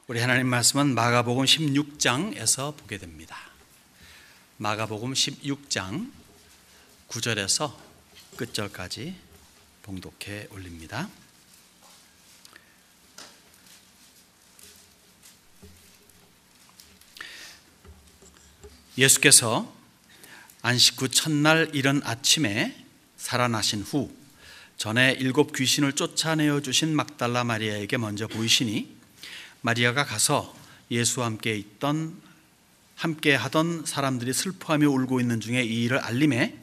우리 하나님 말씀은 마가복음 16장에서 보게 됩니다. 마가복음 16장 9절에서 끝절까지 봉독해 올립니다. 예수께서 안식 후 첫날 이른 아침에 살아나신 후 전에 7 귀신을 쫓아내어 주신 막달라 마리아에게 먼저 보이시니 마리아가 가서 예수와 함께 하던 사람들이 슬퍼하며 울고 있는 중에 이 일을 알림해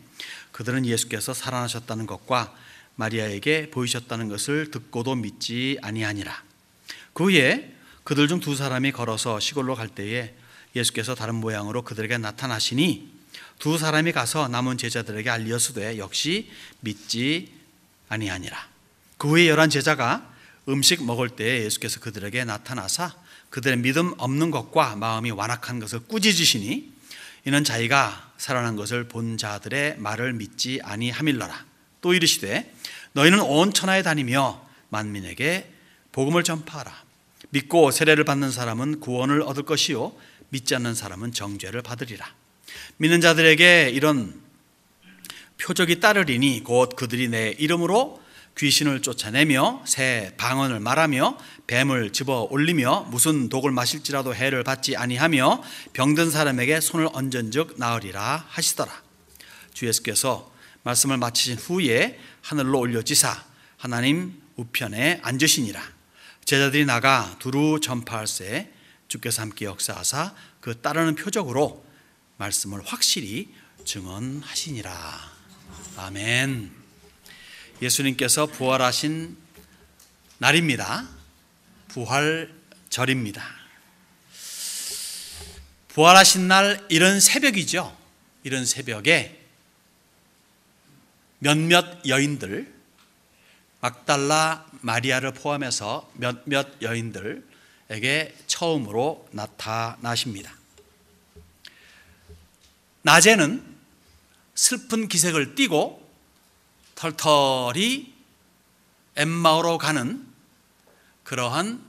그들은 예수께서 살아나셨다는 것과 마리아에게 보이셨다는 것을 듣고도 믿지 아니하니라. 그 후에 그들 중 2 사람이 걸어서 시골로 갈 때에 예수께서 다른 모양으로 그들에게 나타나시니 2 사람이 가서 남은 제자들에게 알리었으되 역시 믿지 아니하니라. 그 후에 11 제자가 음식 먹을 때에 예수께서 그들에게 나타나사 그들의 믿음 없는 것과 마음이 완악한 것을 꾸짖으시니 이는 자기가 살아난 것을 본 자들의 말을 믿지 아니함일러라. 또 이르시되 너희는 온 천하에 다니며 만민에게 복음을 전파하라. 믿고 세례를 받는 사람은 구원을 얻을 것이요 믿지 않는 사람은 정죄를 받으리라. 믿는 자들에게 이런 표적이 따르리니 곧 그들이 내 이름으로 귀신을 쫓아내며 새 방언을 말하며 뱀을 집어 올리며 무슨 독을 마실지라도 해를 받지 아니하며 병든 사람에게 손을 얹은즉 나으리라 하시더라. 주 예수께서 말씀을 마치신 후에 하늘로 올려지사 하나님 우편에 앉으시니라. 제자들이 나가 두루 전파할새 주께서 함께 역사하사 그 따르는 표적으로 말씀을 확실히 증언하시니라. 아멘. 예수님께서 부활하신 날입니다. 부활절입니다. 부활하신 날 이른 새벽이죠. 이른 새벽에 몇몇 여인들, 막달라 마리아를 포함해서 몇몇 여인들에게 처음으로 나타나십니다. 낮에는 슬픈 기색을 띠고 털털이 엠마오로 가는 그러한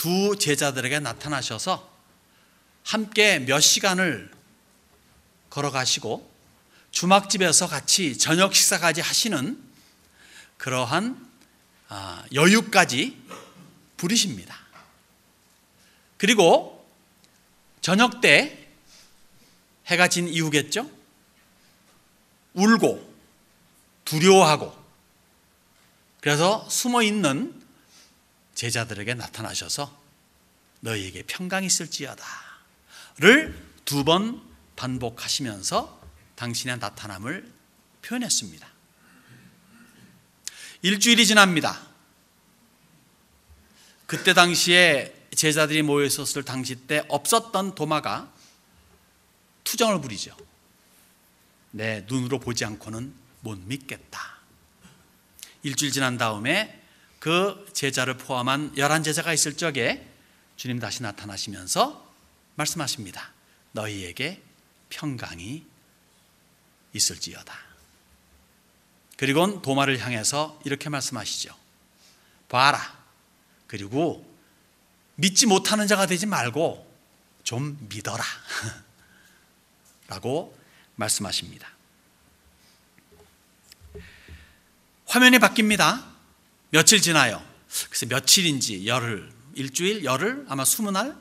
2 제자들에게 나타나셔서 함께 몇 시간을 걸어가시고 주막집에서 같이 저녁 식사까지 하시는 그러한 여유까지 부리십니다. 그리고 저녁 때 해가 진 이후겠죠? 울고 두려워하고 그래서 숨어있는 제자들에게 나타나셔서 너희에게 평강이 있을지어다 를 2번 반복하시면서 당신의 나타남을 표현했습니다. 일주일이 지납니다. 그때 당시에 제자들이 모여 있었을 당시 때 없었던 도마가 투정을 부리죠. 내 눈으로 보지 않고는 못 믿겠다. 일주일 지난 다음에 그 제자를 포함한 11 제자가 있을 적에 주님 다시 나타나시면서 말씀하십니다. 너희에게 평강이 있을지어다. 그리고는 도마를 향해서 이렇게 말씀하시죠. 봐라. 그리고 믿지 못하는 자가 되지 말고 좀 믿어라. 라고 말씀하십니다. 화면이 바뀝니다. 며칠 지나요. 그래서 며칠인지 열흘, 일주일, 열흘, 아마 20날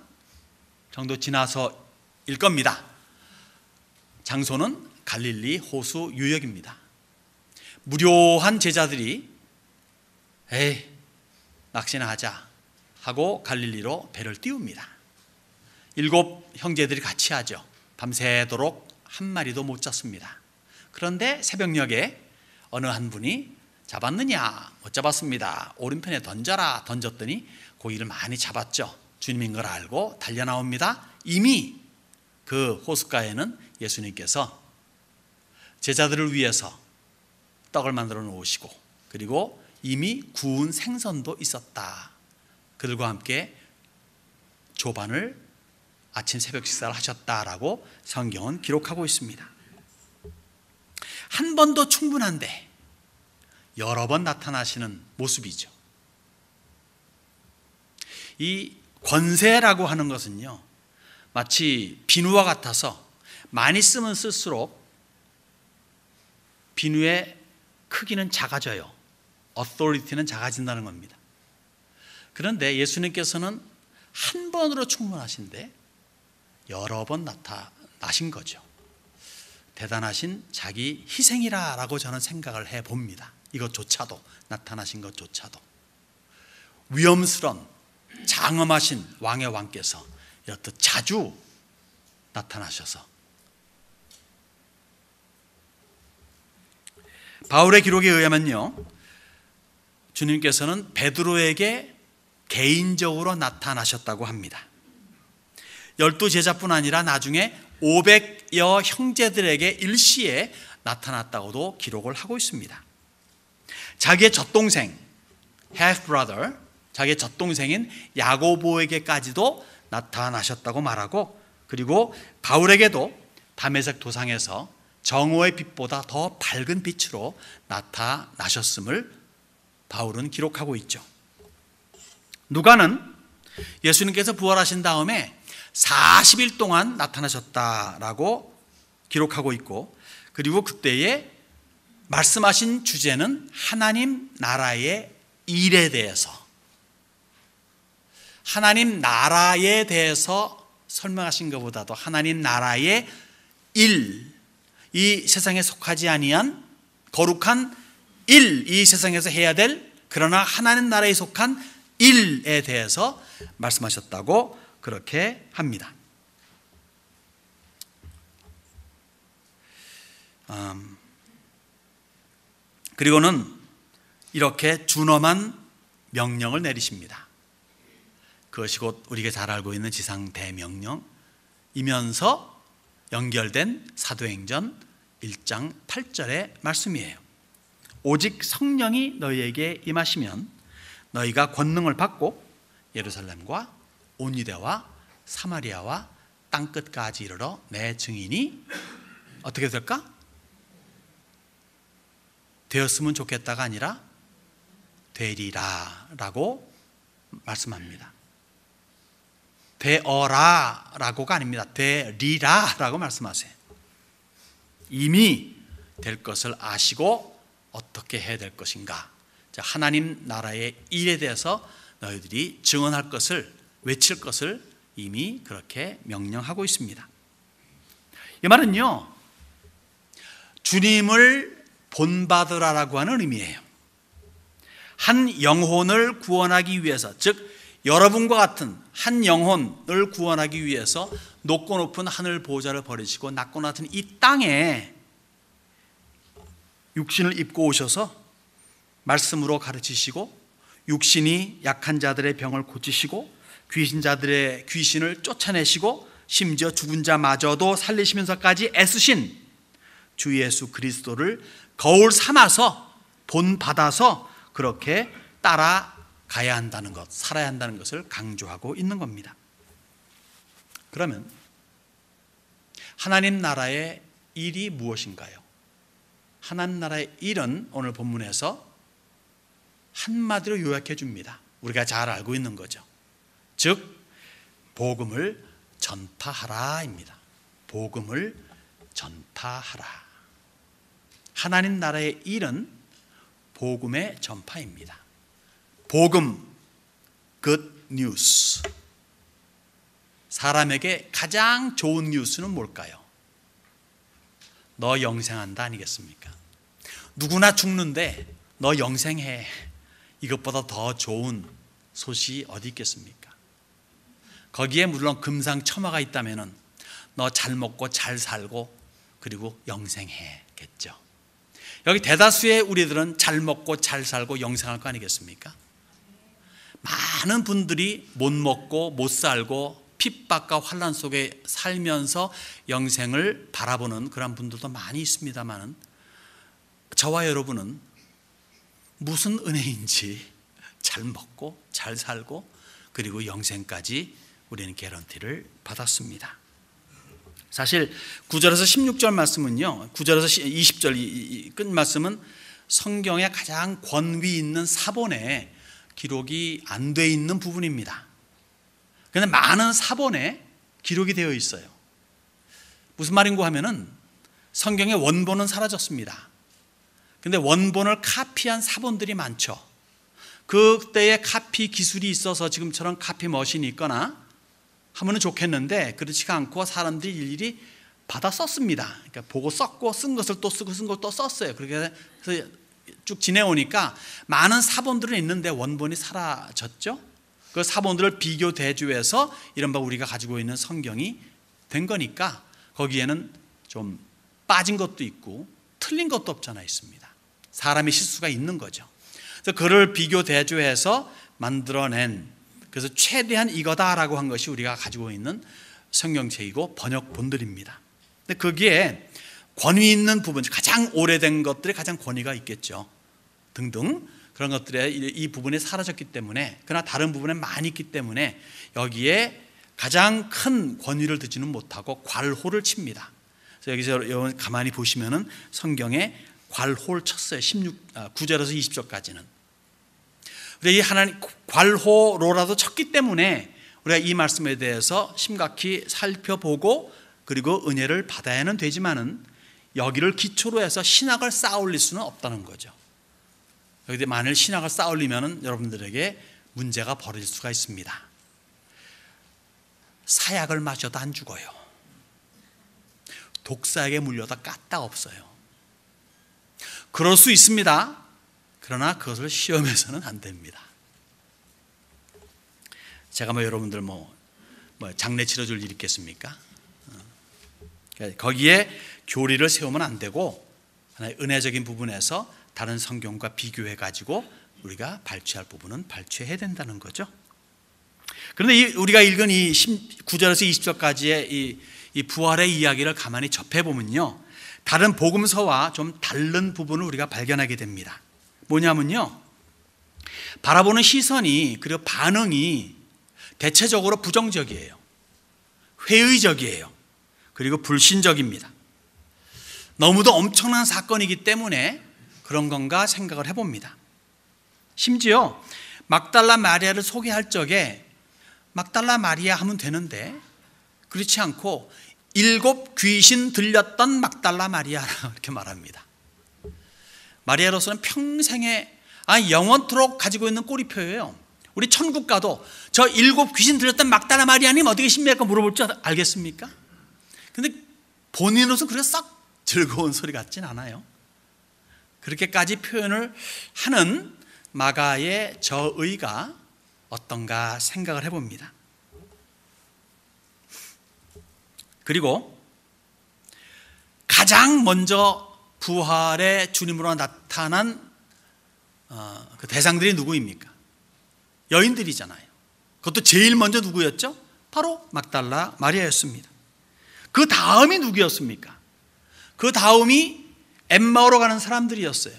정도 지나서일 겁니다. 장소는 갈릴리 호수 유역입니다. 무료한 제자들이 에이 낚시나 하자 하고 갈릴리로 배를 띄웁니다. 7 형제들이 같이 하죠. 밤새도록 한 마리도 못 잡습니다. 그런데 새벽녘에 어느 한 분이 잡았느냐? 못 잡았습니다. 오른편에 던져라. 던졌더니 고기를 많이 잡았죠. 주님인 걸 알고 달려 나옵니다. 이미 그 호숫가에는 예수님께서 제자들을 위해서 떡을 만들어 놓으시고 그리고 이미 구운 생선도 있었다. 그들과 함께 조반을 아침 새벽 식사를 하셨다라고 성경은 기록하고 있습니다. 한 번도 충분한데 여러 번 나타나시는 모습이죠. 이 권세라고 하는 것은요, 마치 비누와 같아서 많이 쓰면 쓸수록 비누의 크기는 작아져요. authority는 작아진다는 겁니다. 그런데 예수님께서는 한 번으로 충분하신데 여러 번 나타나신 거죠. 대단하신 자기 희생이라고 저는 생각을 해봅니다. 이것조차도, 나타나신 것조차도. 위험스런 장엄하신 왕의 왕께서 이렇듯 자주 나타나셔서, 바울의 기록에 의하면요, 주님께서는 베드로에게 개인적으로 나타나셨다고 합니다. 12제자뿐 아니라 나중에 500여 형제들에게 일시에 나타났다고도 기록을 하고 있습니다. 자기의 젖동생, half brother, 자기의 젖동생인 야고보에게까지도 나타나셨다고 말하고, 그리고 바울에게도 다메섹 도상에서 정오의 빛보다 더 밝은 빛으로 나타나셨음을 바울은 기록하고 있죠. 누가는 예수님께서 부활하신 다음에 40일 동안 나타나셨다라고 기록하고 있고, 그리고 그때에 말씀하신 주제는 하나님 나라의 일에 대해서, 하나님 나라에 대해서 설명하신 것보다도 하나님 나라의 일, 이 세상에 속하지 아니한 거룩한 일, 이 세상에서 해야 될, 그러나 하나님 나라에 속한 일에 대해서 말씀하셨다고 그렇게 합니다. 그리고는 이렇게 준엄한 명령을 내리십니다. 그것이 곧 우리가 잘 알고 있는 지상대명령이면서 연결된 사도행전 1장 8절의 말씀이에요. 오직 성령이 너희에게 임하시면 너희가 권능을 받고 예루살렘과 온 유대와 사마리아와 땅끝까지 이르러 내 증인이 어떻게 될까? 되었으면 좋겠다가 아니라 되리라 라고 말씀합니다. 되어라 라고가 아닙니다. 되리라 라고 말씀하세요. 이미 될 것을 아시고 어떻게 해야 될 것인가, 하나님 나라의 일에 대해서 너희들이 증언할 것을, 외칠 것을 이미 그렇게 명령하고 있습니다. 이 말은요, 주님을 본받으라라고 하는 의미예요. 한 영혼을 구원하기 위해서, 즉 여러분과 같은 한 영혼을 구원하기 위해서 높고 높은 하늘 보좌를 버리시고 낮고 낮은 이 땅에 육신을 입고 오셔서 말씀으로 가르치시고, 육신이 약한 자들의 병을 고치시고, 귀신자들의 귀신을 쫓아내시고, 심지어 죽은 자마저도 살리시면서까지 애쓰신 주 예수 그리스도를 거울 삼아서 본받아서 그렇게 따라가야 한다는 것, 살아야 한다는 것을 강조하고 있는 겁니다. 그러면 하나님 나라의 일이 무엇인가요? 하나님 나라의 일은 오늘 본문에서 한마디로 요약해 줍니다. 우리가 잘 알고 있는 거죠. 즉 복음을 전파하라입니다. 복음을 전파하라. 하나님 나라의 일은 복음의 전파입니다. 복음, good news. 사람에게 가장 좋은 뉴스는 뭘까요? 너 영생한다 아니겠습니까? 누구나 죽는데 너 영생해. 이것보다 더 좋은 소식이 어디 있겠습니까? 거기에 물론 금상첨화가 있다면 너 잘 먹고 잘 살고 그리고 영생해겠죠. 여기 대다수의 우리들은 잘 먹고 잘 살고 영생할 거 아니겠습니까? 많은 분들이 못 먹고 못 살고 핍박과 환난 속에 살면서 영생을 바라보는 그런 분들도 많이 있습니다만, 저와 여러분은 무슨 은혜인지 잘 먹고 잘 살고 그리고 영생까지 우리는 개런티를 받았습니다. 사실 9절에서 16절 말씀은요, 9절에서 20절 끝 말씀은 성경의 가장 권위 있는 사본에 기록이 안 돼 있는 부분입니다. 그런데 많은 사본에 기록이 되어 있어요. 무슨 말인고 하면은 성경의 원본은 사라졌습니다. 근데 원본을 카피한 사본들이 많죠. 그때의 카피 기술이 있어서 지금처럼 카피 머신이 있거나 하면 좋겠는데 그렇지가 않고 사람들이 일일이 받아 썼습니다. 그러니까 보고 썼고 쓴 것을 또 쓰고 쓴 걸 또 썼어요. 그렇게 해서 쭉 지내오니까 많은 사본들은 있는데 원본이 사라졌죠. 그 사본들을 비교 대조해서 이른바 우리가 가지고 있는 성경이 된 거니까 거기에는 좀 빠진 것도 있고 틀린 것도 없잖아 있습니다. 사람의 실수가 있는 거죠. 그래서 그를 비교 대조해서 만들어낸, 그래서 최대한 이거다라고 한 것이 우리가 가지고 있는 성경책이고 번역본들입니다. 근데 거기에 권위 있는 부분, 가장 오래된 것들이 가장 권위가 있겠죠. 등등 그런 것들에 이 부분이 사라졌기 때문에, 그러나 다른 부분에 많이 있기 때문에 여기에 가장 큰 권위를 두지는 못하고 괄호를 칩니다. 그래서 여기서 가만히 보시면은 성경에 괄호를 쳤어요. 9절에서 20절까지는. 이 하나님 괄호로라도 쳤기 때문에 우리가 이 말씀에 대해서 심각히 살펴보고 그리고 은혜를 받아야는 되지만은 여기를 기초로 해서 신학을 쌓아올릴 수는 없다는 거죠. 여기에 만일 신학을 쌓아올리면은 여러분들에게 문제가 벌어질 수가 있습니다. 사약을 마셔도 안 죽어요. 독사에게 물려다 까딱 없어요. 그럴 수 있습니다. 그러나 그것을 시험해서는 안 됩니다. 제가 여러분들 장례 치러줄 일 있겠습니까? 거기에 교리를 세우면 안 되고 하나의 은혜적인 부분에서 다른 성경과 비교해 가지고 우리가 발췌할 부분은 발췌해야 된다는 거죠. 그런데 우리가 읽은 이 9절에서 20절까지의 이 부활의 이야기를 가만히 접해보면요, 다른 복음서와 좀 다른 부분을 우리가 발견하게 됩니다. 뭐냐면요, 바라보는 시선이 그리고 반응이 대체적으로 부정적이에요. 회의적이에요. 그리고 불신적입니다. 너무도 엄청난 사건이기 때문에 그런 건가 생각을 해봅니다. 심지어 막달라 마리아를 소개할 적에 막달라 마리아 하면 되는데 그렇지 않고 7 귀신 들렸던 막달라 마리아라고 이렇게 말합니다. 마리아로서는 평생에 영원토록 가지고 있는 꼬리표예요. 우리 천국 가도 저 7 귀신 들렸던 막달라 마리아님 어디 계십니까? 물어볼 줄 알겠습니까? 근데 본인으로서 그렇게 썩 즐거운 소리 같진 않아요. 그렇게까지 표현을 하는 마가의 저의가 어떤가 생각을 해봅니다. 그리고 가장 먼저 부활의 주님으로 나타난 그 대상들이 누구입니까? 여인들이잖아요. 그것도 제일 먼저 누구였죠? 바로 막달라 마리아였습니다. 그 다음이 누구였습니까? 그 다음이 엠마오로 가는 사람들이었어요.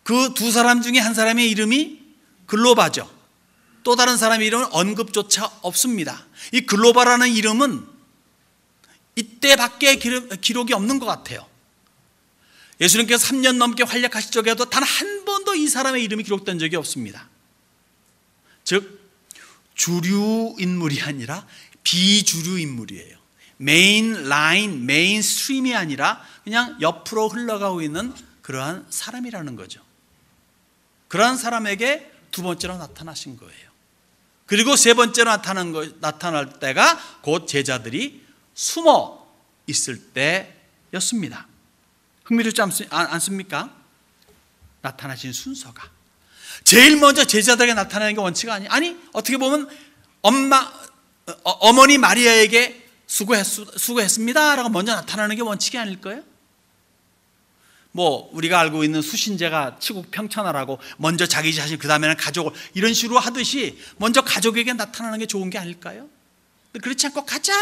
그 두 사람 중에 한 사람의 이름이 글로바죠. 또 다른 사람의 이름은 언급조차 없습니다. 이 글로바라는 이름은 이때밖에 기록이 없는 것 같아요. 예수님께서 3년 넘게 활약하실 적에도 단 한 번도 이 사람의 이름이 기록된 적이 없습니다. 즉 주류 인물이 아니라 비주류 인물이에요. 메인 라인, 메인 스트림이 아니라 그냥 옆으로 흘러가고 있는 그러한 사람이라는 거죠. 그러한 사람에게 두 번째로 나타나신 거예요. 그리고 세 번째로 나타날 때가 곧 제자들이 숨어 있을 때였습니다. 흥미롭지 않습니까? 나타나신 순서가 제일 먼저 제자들에게 나타나는 게 원치가 아니 어떻게 보면 어머니 마리아에게 수고했습니다 라고 먼저 나타나는 게 원칙이 아닐까요? 우리가 알고 있는 수신제가 치국 평천하라고 먼저 자기 자신 그 다음에는 가족을 이런 식으로 하듯이 먼저 가족에게 나타나는 게 좋은 게 아닐까요? 그렇지 않고 가장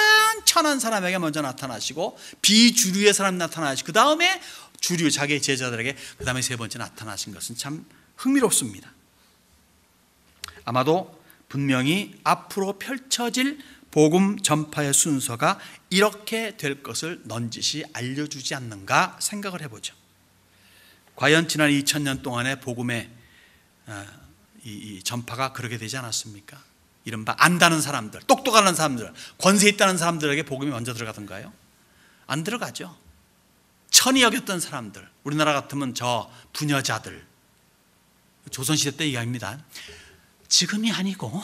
천한 사람에게 먼저 나타나시고 비주류의 사람이 나타나시고 그 다음에 주류 자기의 제자들에게 그 다음에 세 번째 나타나신 것은 참 흥미롭습니다. 아마도 분명히 앞으로 펼쳐질 복음 전파의 순서가 이렇게 될 것을 넌지시 알려주지 않는가 생각을 해보죠. 과연 지난 2000년 동안의 복음의 이 전파가 그렇게 되지 않았습니까? 이른바 안다는 사람들, 똑똑한 사람들, 권세 있다는 사람들에게 복음이 먼저 들어가던가요? 안 들어가죠. 천히 여겼던 사람들, 우리나라 같으면 저 부녀자들, 조선시대 때 이야기입니다. 지금이 아니고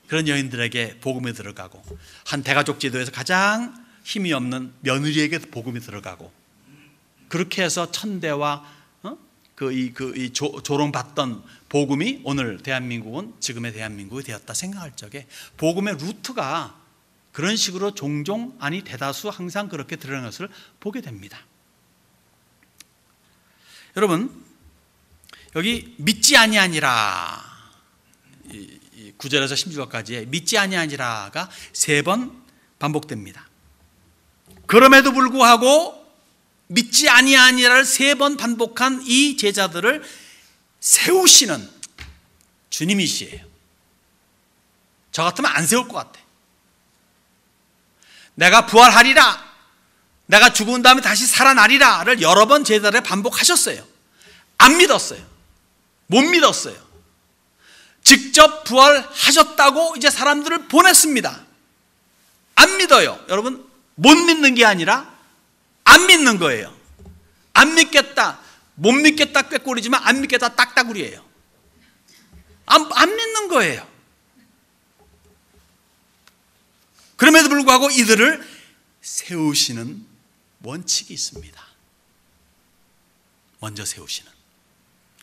그런 여인들에게 복음이 들어가고, 한 대가족 제도에서 가장 힘이 없는 며느리에게 복음이 들어가고, 그렇게 해서 천대와 조롱받던 복음이 오늘 대한민국은 지금의 대한민국이 되었다 생각할 적에, 복음의 루트가 그런 식으로 종종, 아니 대다수 항상 그렇게 드러나는 것을 보게 됩니다. 여러분, 여기 믿지 아니하니라, 9절에서 16절까지의 믿지 아니하니라가 3번 반복됩니다. 그럼에도 불구하고 믿지 아니하니라를 3번 반복한 이 제자들을 세우시는 주님이시에요. 저 같으면 안 세울 것 같아. 내가 부활하리라, 내가 죽은 다음에 다시 살아나리라를 여러 번 제자들에 반복하셨어요. 안 믿었어요. 못 믿었어요. 직접 부활하셨다고 이제 사람들을 보냈습니다. 안 믿어요. 여러분, 못 믿는 게 아니라 안 믿는 거예요. 안 믿겠다, 못 믿겠다 꾀꼬리지만 안 믿겠다 딱따구리예요. 안 믿는 거예요. 그럼에도 불구하고 이들을 세우시는 원칙이 있습니다. 먼저 세우시는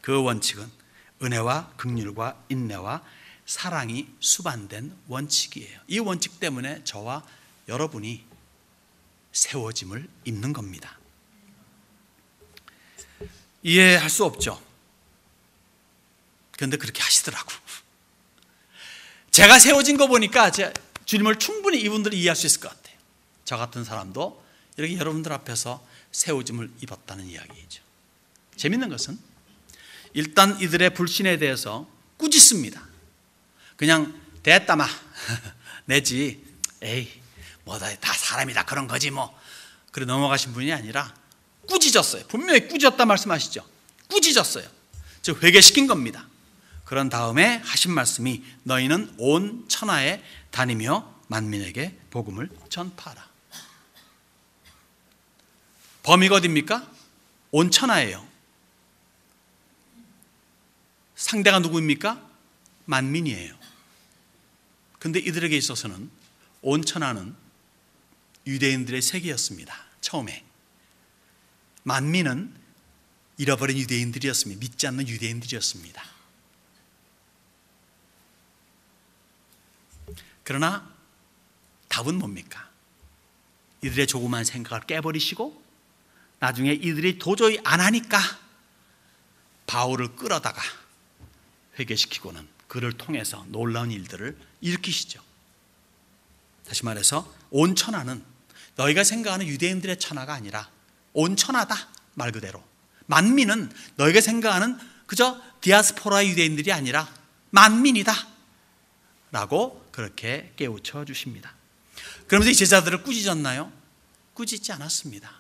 그 원칙은 은혜와 긍휼과 인내와 사랑이 수반된 원칙이에요. 이 원칙 때문에 저와 여러분이 세워짐을 입는 겁니다. 이해할 수 없죠. 그런데 그렇게 하시더라고. 제가 세워진 거 보니까 주님을 충분히 이분들이 이해할 수 있을 것 같아요. 저 같은 사람도 이렇게 여러분들 앞에서 세워짐을 입었다는 이야기이죠. 재밌는 것은 일단 이들의 불신에 대해서 꾸짖습니다. 그냥 됐다마 내지, 에이 뭐다 다 사람이다 그런 거지 뭐, 그래 넘어가신 분이 아니라 꾸짖었어요. 분명히 꾸짖었다 말씀하시죠. 꾸짖었어요. 즉 회개시킨 겁니다. 그런 다음에 하신 말씀이 너희는 온 천하에 다니며 만민에게 복음을 전파하라. 범위가 어디입니까? 온 천하예요. 상대가 누구입니까? 만민이에요. 근데 이들에게 있어서는 온 천하는 유대인들의 세계였습니다. 처음에 만민은 잃어버린 유대인들이었습니다. 믿지 않는 유대인들이었습니다. 그러나 답은 뭡니까? 이들의 조그만 생각을 깨버리시고 나중에 이들이 도저히 안 하니까 바울을 끌어다가 회개시키고는 그를 통해서 놀라운 일들을 일으키시죠. 다시 말해서 온 천하는 너희가 생각하는 유대인들의 천하가 아니라 온 천하다 말 그대로. 만민은 너희가 생각하는 그저 디아스포라 유대인들이 아니라 만민이다 라고 그렇게 깨우쳐 주십니다. 그러면서 이 제자들을 꾸짖었나요? 꾸짖지 않았습니다.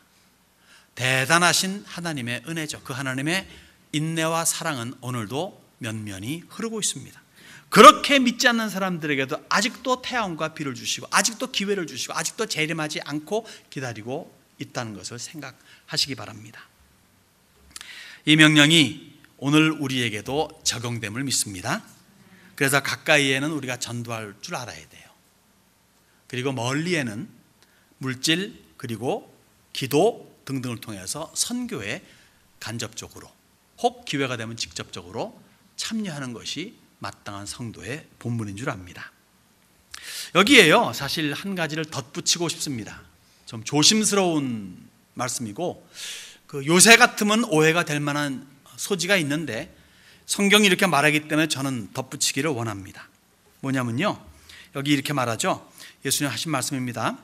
대단하신 하나님의 은혜죠. 그 하나님의 인내와 사랑은 오늘도 면면히 흐르고 있습니다. 그렇게 믿지 않는 사람들에게도 아직도 태양과 비를 주시고 아직도 기회를 주시고 아직도 재림하지 않고 기다리고 있다는 것을 생각하시기 바랍니다. 이 명령이 오늘 우리에게도 적용됨을 믿습니다. 그래서 가까이에는 우리가 전도할 줄 알아야 돼요. 그리고 멀리에는 물질 그리고 기도 등등을 통해서 선교에 간접적으로 혹 기회가 되면 직접적으로 참여하는 것이 마땅한 성도의 본분인 줄 압니다. 여기에요, 사실 한 가지를 덧붙이고 싶습니다. 좀 조심스러운 말씀이고 요새 같으면 오해가 될 만한 소지가 있는데 성경이 이렇게 말하기 때문에 저는 덧붙이기를 원합니다. 뭐냐면요, 여기 이렇게 말하죠. 예수님 하신 말씀입니다.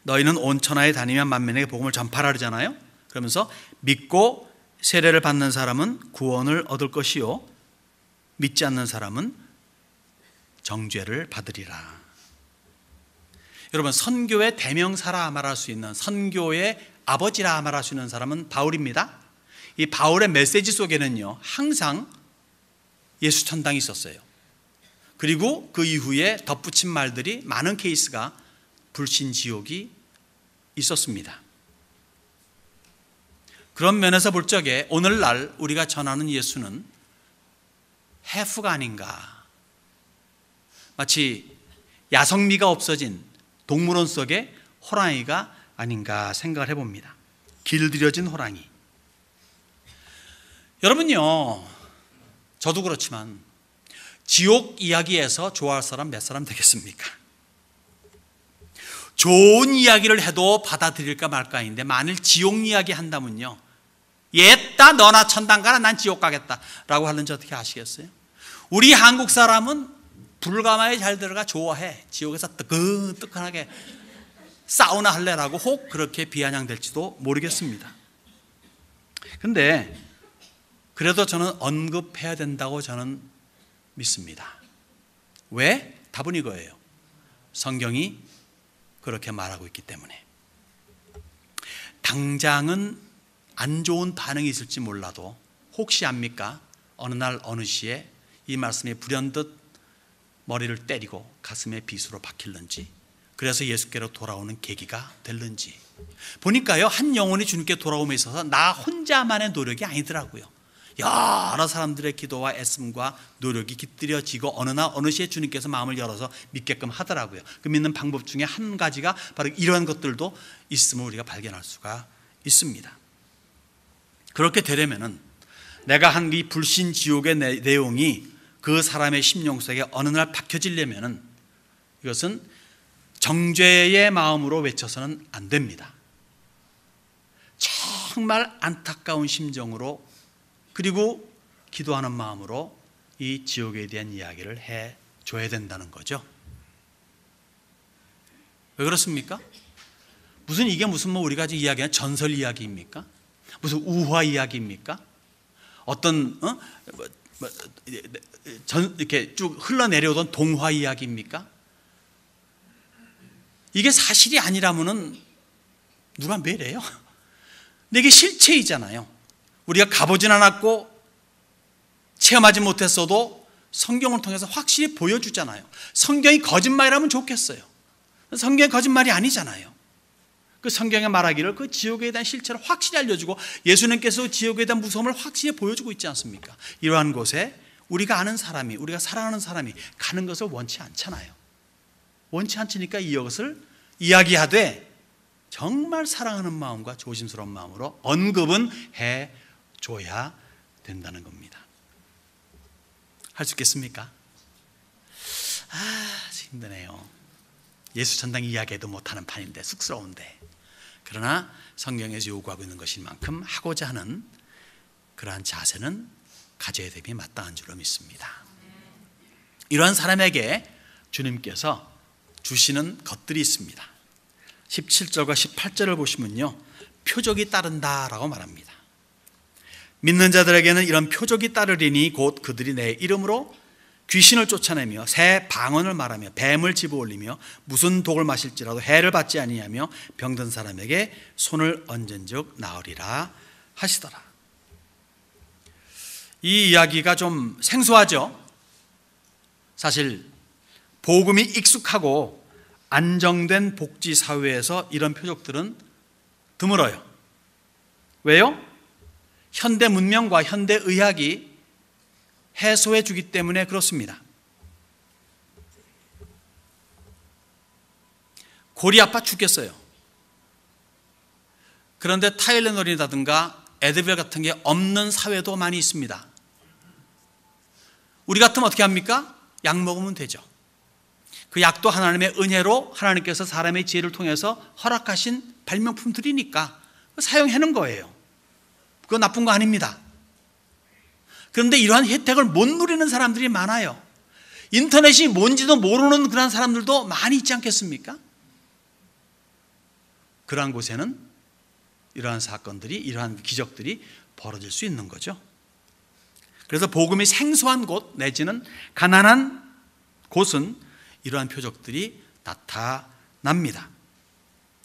너희는 온 천하에 다니며 만민에게 복음을 전파하라 그러잖아요. 그러면서 믿고 세례를 받는 사람은 구원을 얻을 것이요 믿지 않는 사람은 정죄를 받으리라. 여러분, 선교의 대명사라 말할 수 있는, 선교의 아버지라 말할 수 있는 사람은 바울입니다. 이 바울의 메시지 속에는요 항상 예수 천당이 있었어요. 그리고 그 이후에 덧붙인 말들이 많은 케이스가 불신지옥이 있었습니다. 그런 면에서 볼 적에 오늘날 우리가 전하는 예수는 해프가 아닌가, 마치 야성미가 없어진 동물원 속의 호랑이가 아닌가 생각을 해봅니다. 길들여진 호랑이. 여러분요, 저도 그렇지만 지옥 이야기에서 좋아할 사람 몇 사람 되겠습니까? 좋은 이야기를 해도 받아들일까 말까인데 만일 지옥 이야기 한다면요, 옛다 너나 천당 가라, 난 지옥 가겠다 라고 하는지 어떻게 아시겠어요? 우리 한국 사람은 불가마에 잘 들어가 좋아해. 지옥에서 뜨끈뜨끈하게 사우나 할래라고 혹 그렇게 비아냥될지도 모르겠습니다. 근데 그래도 저는 언급해야 된다고 저는 믿습니다. 왜? 답은 이거예요. 성경이 그렇게 말하고 있기 때문에. 당장은 안 좋은 반응이 있을지 몰라도 혹시 압니까? 어느 날 어느 시에 이 말씀이 불현듯 머리를 때리고 가슴에 빗으로 박힐는지, 그래서 예수께로 돌아오는 계기가 될는지. 보니까요, 한 영혼이 주님께 돌아옴에 있어서 나 혼자만의 노력이 아니더라고요. 여러 사람들의 기도와 애씀과 노력이 깃들여지고 어느 날 어느 시에 주님께서 마음을 열어서 믿게끔 하더라고요. 그 믿는 방법 중에 한 가지가 바로 이런 것들도 있음을 우리가 발견할 수가 있습니다. 그렇게 되려면은 내가 한 이 불신지옥의 내용이 그 사람의 심령 속에 어느 날 박혀지려면은 이것은 정죄의 마음으로 외쳐서는 안 됩니다. 정말 안타까운 심정으로, 그리고 기도하는 마음으로 이 지옥에 대한 이야기를 해줘야 된다는 거죠. 왜 그렇습니까? 이게 무슨 우리가 지금 이야기하는 전설 이야기입니까? 무슨 우화 이야기입니까? 어떤 이렇게 쭉 흘러내려오던 동화 이야기입니까? 이게 사실이 아니라면은 누가 매래요? 근데 이게 실체이잖아요. 우리가 가보진 않았고 체험하지 못했어도 성경을 통해서 확실히 보여주잖아요. 성경이 거짓말이라면 좋겠어요. 성경이 거짓말이 아니잖아요. 그 성경에 말하기를 그 지옥에 대한 실체를 확실히 알려주고 예수님께서 지옥에 대한 무서움을 확실히 보여주고 있지 않습니까? 이러한 곳에 우리가 아는 사람이, 우리가 사랑하는 사람이 가는 것을 원치 않잖아요. 원치 않으니까 이것을 이야기하되 정말 사랑하는 마음과 조심스러운 마음으로 언급은 해줘야 된다는 겁니다. 할 수 있겠습니까? 힘드네요. 예수 천당 이야기도 못하는 판인데 쑥스러운데, 그러나 성경에서 요구하고 있는 것인 만큼 하고자 하는 그러한 자세는 가져야 됨이 마땅한 줄로 믿습니다. 이러한 사람에게 주님께서 주시는 것들이 있습니다. 17절과 18절을 보시면요, 표적이 따른다라고 말합니다. 믿는 자들에게는 이런 표적이 따르리니 곧 그들이 내 이름으로 귀신을 쫓아내며 새 방언을 말하며 뱀을 집어올리며 무슨 독을 마실지라도 해를 받지 아니하며 병든 사람에게 손을 얹은즉 나으리라 하시더라. 이 이야기가 좀 생소하죠. 사실 복음이 익숙하고 안정된 복지 사회에서 이런 표적들은 드물어요. 왜요? 현대 문명과 현대 의학이 해소해 주기 때문에 그렇습니다. 골이 아파 죽겠어요. 그런데 타일레놀이라든가 에드빌 같은 게 없는 사회도 많이 있습니다. 우리 같으면 어떻게 합니까? 약 먹으면 되죠. 그 약도 하나님의 은혜로 하나님께서 사람의 지혜를 통해서 허락하신 발명품들이니까 사용하는 거예요. 그거 나쁜 거 아닙니다. 그런데 이러한 혜택을 못 누리는 사람들이 많아요. 인터넷이 뭔지도 모르는 그런 사람들도 많이 있지 않겠습니까? 그러한 곳에는 이러한 사건들이, 이러한 기적들이 벌어질 수 있는 거죠. 그래서 복음이 생소한 곳 내지는 가난한 곳은 이러한 표적들이 나타납니다.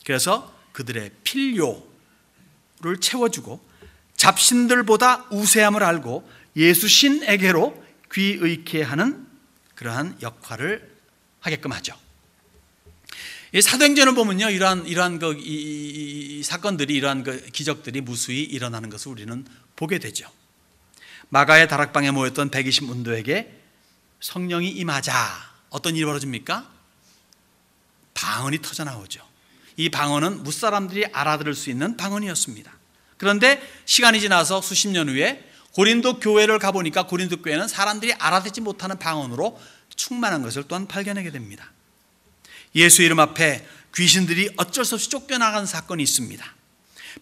그래서 그들의 필요를 채워주고 잡신들보다 우세함을 알고 예수 신에게로 귀의케 하는 그러한 역할을 하게끔 하죠. 이 사도행전을 보면요, 이러한 이 사건들이, 이러한 기적들이 무수히 일어나는 것을 우리는 보게 되죠. 마가의 다락방에 모였던 120 문도에게 성령이 임하자 어떤 일이 벌어집니까? 방언이 터져 나오죠. 이 방언은 무사람들이 알아들을 수 있는 방언이었습니다. 그런데 시간이 지나서 수십 년 후에 고린도 교회를 가보니까 고린도 교회는 사람들이 알아듣지 못하는 방언으로 충만한 것을 또한 발견하게 됩니다. 예수 이름 앞에 귀신들이 어쩔 수 없이 쫓겨나가는 사건이 있습니다.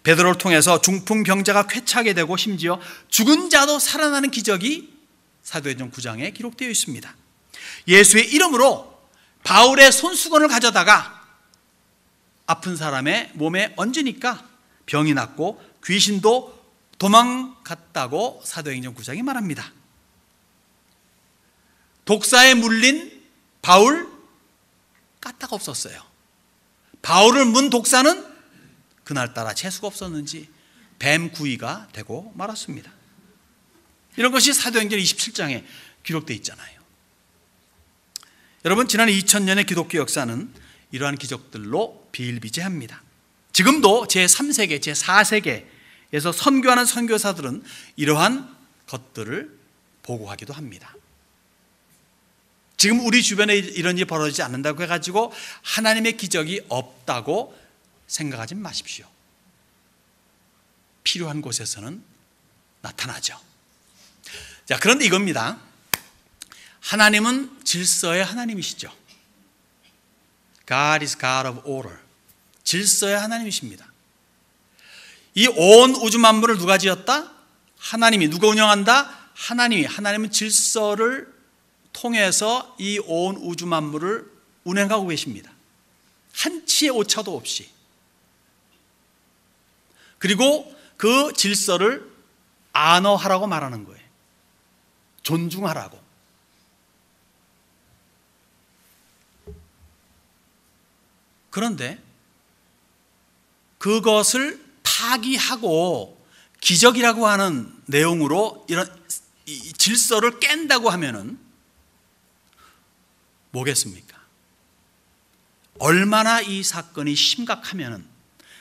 베드로를 통해서 중풍병자가 쾌차하게 되고 심지어 죽은 자도 살아나는 기적이 사도행전 9장에 기록되어 있습니다. 예수의 이름으로 바울의 손수건을 가져다가 아픈 사람의 몸에 얹으니까 병이 낫고 귀신도 도망갔다고 사도행전 9장이 말합니다. 독사에 물린 바울 까딱 없었어요. 바울을 문 독사는 그날따라 재수가 없었는지 뱀구이가 되고 말았습니다. 이런 것이 사도행전 27장에 기록되어 있잖아요. 여러분, 지난 2000년의 기독교 역사는 이러한 기적들로 비일비재합니다. 지금도 제3세계, 제4세계에서 선교하는 선교사들은 이러한 것들을 보고하기도 합니다. 지금 우리 주변에 이런 일이 벌어지지 않는다고 해가지고 하나님의 기적이 없다고 생각하지 마십시오. 필요한 곳에서는 나타나죠. 자, 그런데 이겁니다. 하나님은 질서의 하나님이시죠. God is God of order. 질서의 하나님이십니다. 이 온 우주 만물을 누가 지었다? 하나님이. 누가 운영한다? 하나님이. 하나님은 질서를 통해서 이 온 우주 만물을 운행하고 계십니다. 한치의 오차도 없이. 그리고 그 질서를 안어하라고 말하는 거예요. 존중하라고. 그런데 그것을 파기하고 기적이라고 하는 내용으로 이런 이 질서를 깬다고 하면은 뭐겠습니까? 얼마나 이 사건이 심각하면은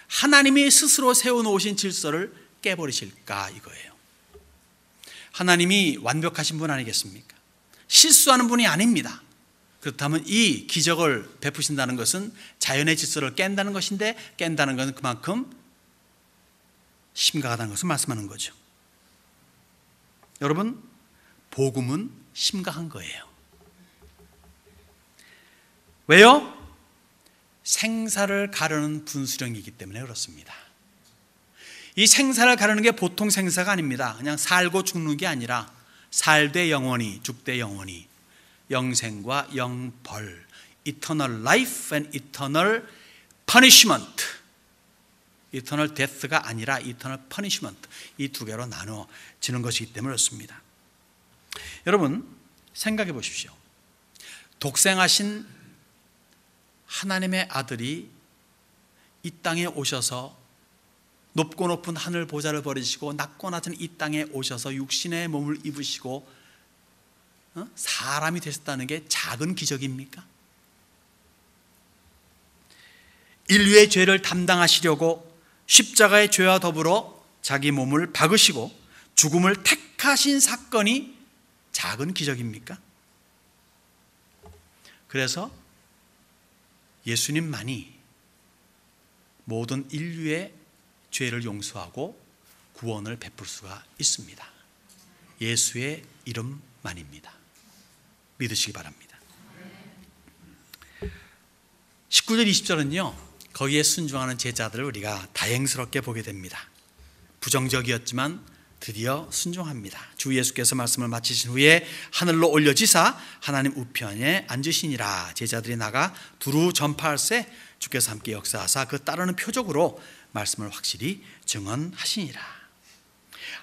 하나님이 스스로 세워놓으신 질서를 깨버리실까 이거예요. 하나님이 완벽하신 분 아니겠습니까? 실수하는 분이 아닙니다. 그렇다면 이 기적을 베푸신다는 것은 자연의 질서를 깬다는 것인데, 깬다는 것은 그만큼 심각하다는 것을 말씀하는 거죠. 여러분, 복음은 심각한 거예요. 왜요? 생사를 가르는 분수령이기 때문에 그렇습니다. 이 생사를 가르는 게 보통 생사가 아닙니다. 그냥 살고 죽는 게 아니라 살되 영원히, 죽되 영원히, 영생과 영벌, eternal life and eternal punishment, eternal death가 아니라 eternal punishment, 이 두 개로 나눠지는 것이기 때문에 그렇습니다. 여러분, 생각해 보십시오. 독생하신 하나님의 아들이 이 땅에 오셔서 높고 높은 하늘 보좌를 버리시고 낮고 낮은 이 땅에 오셔서 육신의 몸을 입으시고 사람이 되셨다는 게 작은 기적입니까? 인류의 죄를 담당하시려고 십자가의 죄와 더불어 자기 몸을 박으시고 죽음을 택하신 사건이 작은 기적입니까? 그래서 예수님만이 모든 인류의 죄를 용서하고 구원을 베풀 수가 있습니다. 예수의 이름만입니다. 믿으시기 바랍니다. 19절 20절은요, 거기에 순종하는 제자들을 우리가 다행스럽게 보게 됩니다. 부정적이었지만 드디어 순종합니다. 주 예수께서 말씀을 마치신 후에 하늘로 올려지사 하나님 우편에 앉으시니라. 제자들이 나가 두루 전파할세 주께서 함께 역사하사 그 따르는 표적으로 말씀을 확실히 증언하시니라.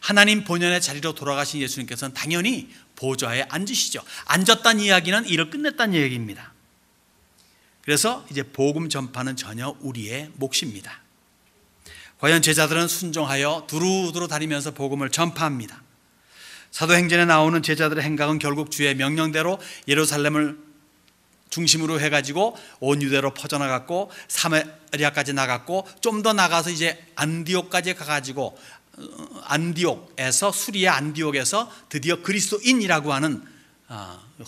하나님 본연의 자리로 돌아가신 예수님께서는 당연히 보좌에 앉으시죠. 앉았다는 이야기는 일을 끝냈다는 얘기입니다. 그래서 이제 복음 전파는 전혀 우리의 몫입니다. 과연 제자들은 순종하여 두루두루 다니면서 복음을 전파합니다. 사도행전에 나오는 제자들의 행각은 결국 주의 명령대로 예루살렘을 중심으로 해가지고 온 유대로 퍼져나갔고 사마리아까지 나갔고 좀 더 나가서 이제 안디옥까지 가가지고 안디옥에서 수리아 안디옥에서 드디어 그리스도인이라고 하는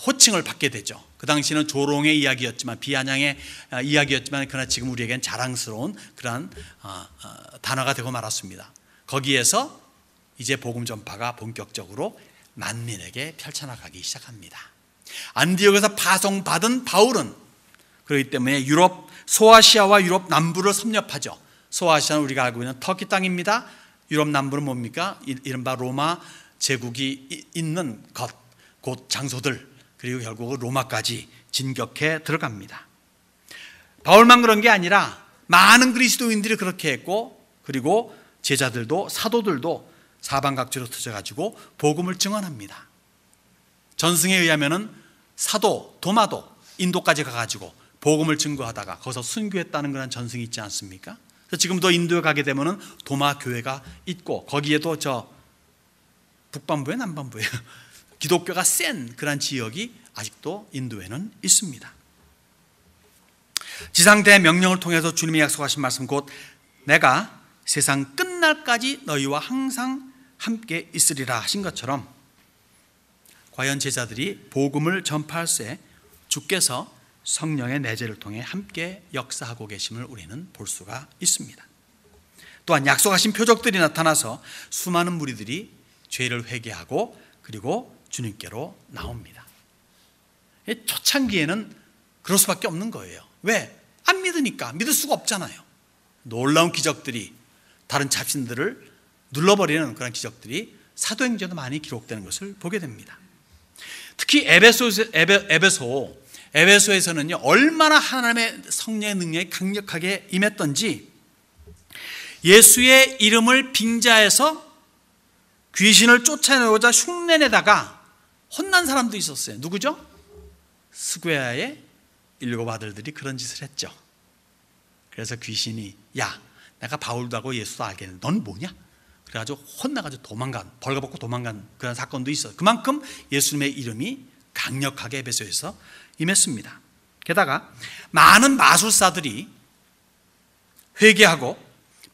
호칭을 받게 되죠. 그 당시는 조롱의 이야기였지만 비아냥의 이야기였지만 그러나 지금 우리에겐 자랑스러운 그러한 단어가 되고 말았습니다. 거기에서 이제 복음 전파가 본격적으로 만민에게 펼쳐나가기 시작합니다. 안디옥에서 파송받은 바울은 그렇기 때문에 유럽 소아시아와 유럽 남부를 섭렵하죠. 소아시아는 우리가 알고 있는 터키 땅입니다. 유럽 남부는 뭡니까? 이른바 로마 제국이 있는 곳 장소들, 그리고 결국 로마까지 진격해 들어갑니다. 바울만 그런 게 아니라 많은 그리스도인들이 그렇게 했고, 그리고 제자들도 사도들도 사방각지로 터져가지고 복음을 증언합니다. 전승에 의하면은 사도 도마도 인도까지 가가지고 복음을 증거하다가 거기서 순교했다는 그런 전승이 있지 않습니까? 그래서 지금도 인도에 가게 되면은 도마 교회가 있고, 거기에도 저 북반부에 남반부에 기독교가 센 그런 지역이 아직도 인도에는 있습니다. 지상대 명령을 통해서 주님이 약속하신 말씀, 곧 내가 세상 끝날까지 너희와 항상 함께 있으리라 하신 것처럼, 과연 제자들이 복음을 전파할 때 주께서 성령의 내재를 통해 함께 역사하고 계심을 우리는 볼 수가 있습니다. 또한 약속하신 표적들이 나타나서 수많은 무리들이 죄를 회개하고 그리고 주님께로 나옵니다. 초창기에는 그럴 수밖에 없는 거예요. 왜? 안 믿으니까. 믿을 수가 없잖아요. 놀라운 기적들이, 다른 잡신들을 눌러버리는 그런 기적들이 사도행전에 많이 기록되는 것을 보게 됩니다. 특히 에베소에서는요, 얼마나 하나님의 성령의 능력이 강력하게 임했던지, 예수의 이름을 빙자해서 귀신을 쫓아내고자 흉내내다가 혼난 사람도 있었어요. 누구죠? 스괴아의 7 아들들이 그런 짓을 했죠. 그래서 귀신이, 야, 내가 바울도 하고 예수도 알겠는데 넌 뭐냐? 그래가지고 혼나가지고 벌거벗고 도망간 그런 사건도 있어요. 그만큼 예수님의 이름이 강력하게 에베소에서 임했습니다. 게다가 많은 마술사들이 회개하고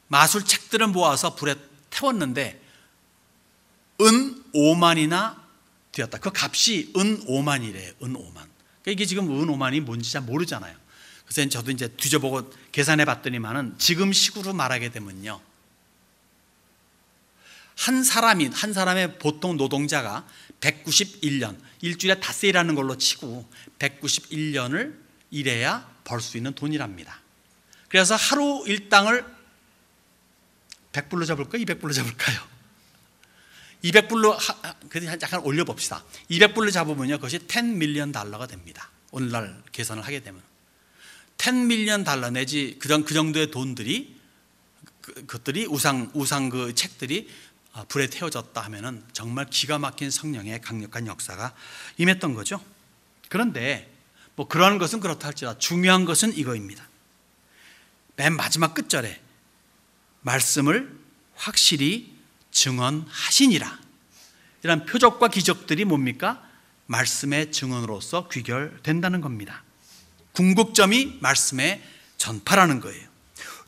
마술책들을 모아서 불에 태웠는데 은 5만이나 되었다. 그 값이 은 5만이래요. 은 5만. 그러니까 이게 지금 은 5만이 뭔지 잘 모르잖아요. 그래서 저도 이제 뒤져보고 계산해 봤더니만은 지금 식으로 말하게 되면요, 한 사람의 보통 노동자가 191년, 일주일에 닷새 일하는 걸로 치고 191년을 일해야 벌 수 있는 돈이랍니다. 그래서 하루 일당을 100불로 잡을까요? 200불로 잡을까요? 200불로, 그래도 약간 올려봅시다. 200불로 잡으면요, 그것이 10 밀리언 달러가 됩니다. 오늘날 계산을 하게 되면 10 밀리언 달러 내지 그 정도의 돈들이, 그것들이 우상 그 책들이 불에 태워졌다 하면은 정말 기가 막힌 성령의 강력한 역사가 임했던 거죠. 그런데 뭐 그러한 것은 그렇다 할지라도 중요한 것은 이거입니다. 맨 마지막 끝절에 말씀을 확실히 증언하시니라, 이런 표적과 기적들이 뭡니까? 말씀의 증언으로서 귀결된다는 겁니다. 궁극점이 말씀의 전파라는 거예요.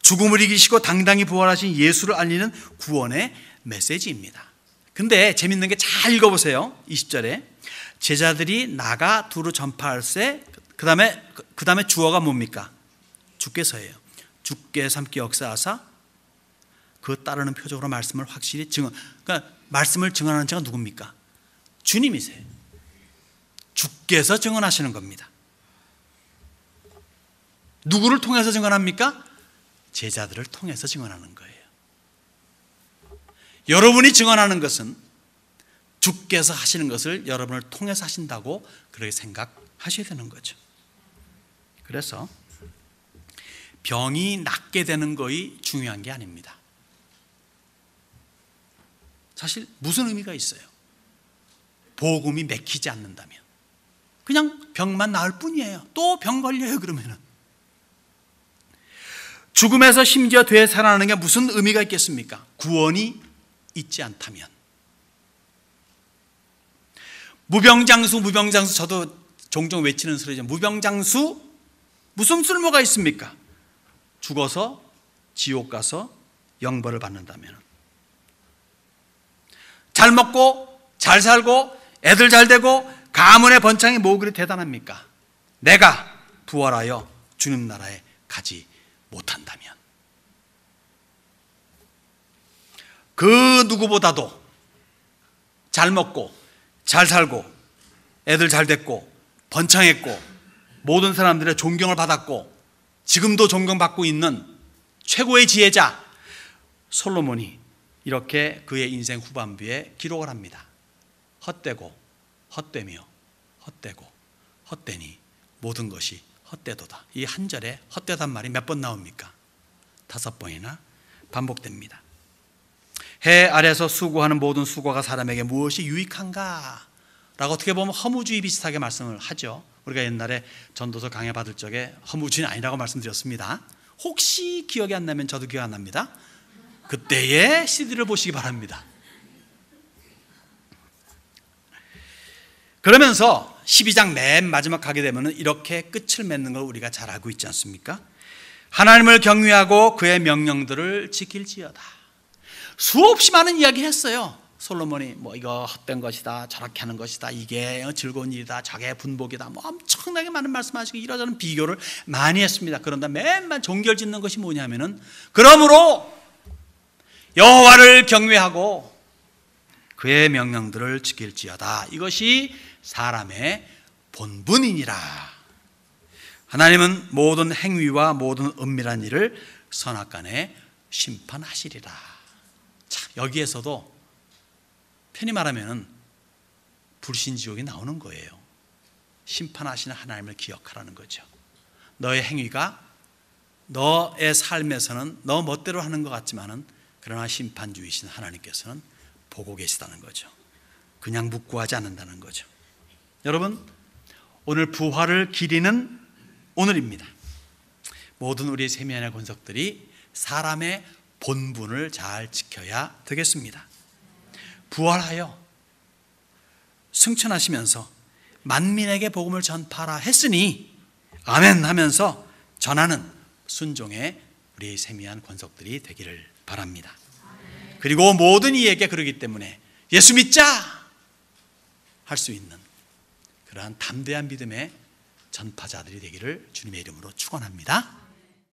죽음을 이기시고 당당히 부활하신 예수를 알리는 구원의 메시지입니다. 근데 재밌는 게, 잘 읽어보세요. 20절에 제자들이 나가 두루 전파할세, 그 다음에 주어가 뭡니까? 주께서예요. 주께서 함께 역사하사 그 따르는 표적으로 말씀을 확실히 증언. 그러니까 말씀을 증언하는 자가 누굽니까? 주님이세요. 주께서 증언하시는 겁니다. 누구를 통해서 증언합니까? 제자들을 통해서 증언하는 거예요. 여러분이 증언하는 것은 주께서 하시는 것을 여러분을 통해서 하신다고 그렇게 생각하셔야 되는 거죠. 그래서 병이 낫게 되는 것이 중요한 게 아닙니다. 사실 무슨 의미가 있어요? 복음이 맥히지 않는다면 그냥 병만 나을 뿐이에요. 또 병 걸려요. 그러면은 죽음에서 심지어 되살아나는 게 무슨 의미가 있겠습니까? 구원이 있지 않다면. 무병장수, 무병장수, 저도 종종 외치는 소리죠. 무병장수? 무슨 쓸모가 있습니까? 죽어서 지옥 가서 영벌을 받는다면, 잘 먹고 잘 살고 애들 잘 되고 가문의 번창이 뭐 그리 대단합니까? 내가 부활하여 주님 나라에 가지 못한다면. 그 누구보다도 잘 먹고 잘 살고 애들 잘 됐고 번창했고 모든 사람들의 존경을 받았고 지금도 존경받고 있는 최고의 지혜자 솔로몬이 이렇게 그의 인생 후반부에 기록을 합니다. 헛되고 헛되며 헛되고 헛되니 모든 것이 헛되도다. 이 한 절에 헛되단 말이 몇 번 나옵니까? 5번이나 반복됩니다. 해 아래서 수고하는 모든 수고가 사람에게 무엇이 유익한가? 라고 어떻게 보면 허무주의 비슷하게 말씀을 하죠. 우리가 옛날에 전도서 강해 받을 적에 허무주의는 아니라고 말씀드렸습니다. 혹시 기억이 안 나면 저도 기억 안 납니다. 그때의 CD를 보시기 바랍니다. 그러면서 12장 맨 마지막 가게 되면 이렇게 끝을 맺는 걸 우리가 잘 알고 있지 않습니까? 하나님을 경외하고 그의 명령들을 지킬지어다. 수없이 많은 이야기를 했어요. 솔로몬이 뭐 이거 헛된 것이다, 저렇게 하는 것이다, 이게 즐거운 일이다, 저게 분복이다, 뭐 엄청나게 많은 말씀하시고 이러저런 비교를 많이 했습니다. 그런데 맨만 종결짓는 것이 뭐냐면은 그러므로 여호와를 경외하고 그의 명령들을 지킬지어다. 이것이 사람의 본분이니라. 하나님은 모든 행위와 모든 은밀한 일을 선악간에 심판하시리라. 자, 여기에서도 편히 말하면 불신지옥이 나오는 거예요. 심판하시는 하나님을 기억하라는 거죠. 너의 행위가 너의 삶에서는 너 멋대로 하는 것 같지만은 그러나 심판주이신 하나님께서는 보고 계시다는 거죠. 그냥 묵고하지 않는다는 거죠. 여러분, 오늘 부활을 기리는 오늘입니다. 모든 우리 세미안의 권속들이 사람의 본분을 잘 지켜야 되겠습니다. 부활하여 승천하시면서 만민에게 복음을 전파하라 했으니 아멘 하면서 전하는 순종의 우리 세미안 권속들이 되기를 바랍니다. 그리고 모든 이에게 그러기 때문에 예수 믿자 할 수 있는 그러한 담대한 믿음의 전파자들이 되기를 주님의 이름으로 축원합니다.